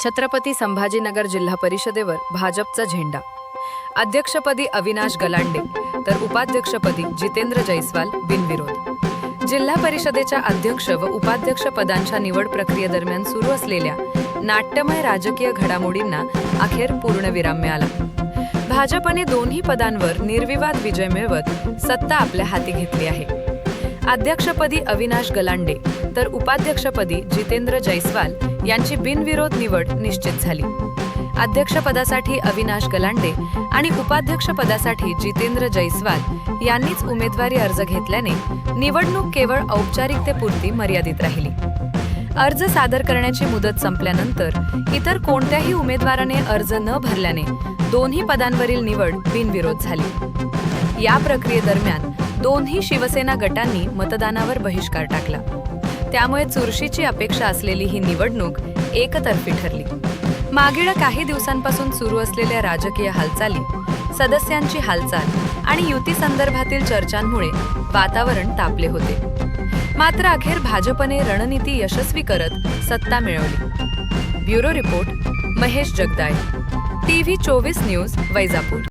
छत्रपती संभाजीनगर जिल्हा परिषदेवर भाजपचा झेंडा। अध्यक्षपदी अविनाश गलांडे तर उपाध्यक्षपदी जितेंद्र जैस्वाल बिनविरोध। जिल्हा परिषदेच्या अध्यक्ष व उपाध्यक्ष पदांच्या निवड प्रक्रियेदरम्यान सुरू असलेल्या नाट्यमय राजकीय घडामोडींना अखेर पूर्णविराम मिळाला। भाजपने दोन्ही पदांवर निर्विवाद विजय मिळवत सत्ता आपल्या हाती घेतली आहे। अध्यक्षपदी अविनाश गलांडे तर उपाध्यक्षपदी जितेंद्र जैस्वाल यांची बिनविरोध निवड निश्चित झाली। अध्यक्षपदासाठी अविनाश गलांडे आणि उपाध्यक्षपदासाठी जितेंद्र जैस्वाल यांनीच उमेदवारी अर्ज घेतल्याने निवडणूक केवळ औपचारिकतेपुरती मर्यादित राहिली। अर्ज सादर करण्याची मुदत संपल्यानंतर इतर कोणत्याही उमेदवाराने अर्ज न भरल्याने दोन्ही पदांवरील निवड बिनविरोध झाली। या प्रक्रियेदरम्यान दोन्ही शिवसेना गटांनी मतदानावर बहिष्कार टाकला। त्यामुळे चुरशीची अपेक्षा असलेली ही निवडणूक एकतर्फी ठरली। मागील काही दिवसांपासून सुरू असलेल्या राजकीय हालचाली, सदस्यांची हालचाल आणि युती संदर्भातील चर्चांमुळे वातावरण तापले होते। मात्र अखेर भाजपने रणनीती यशस्वी करत सत्ता मिळवली। Bureau report Mahesh Jagdale, TV 24 news, Vaijapur.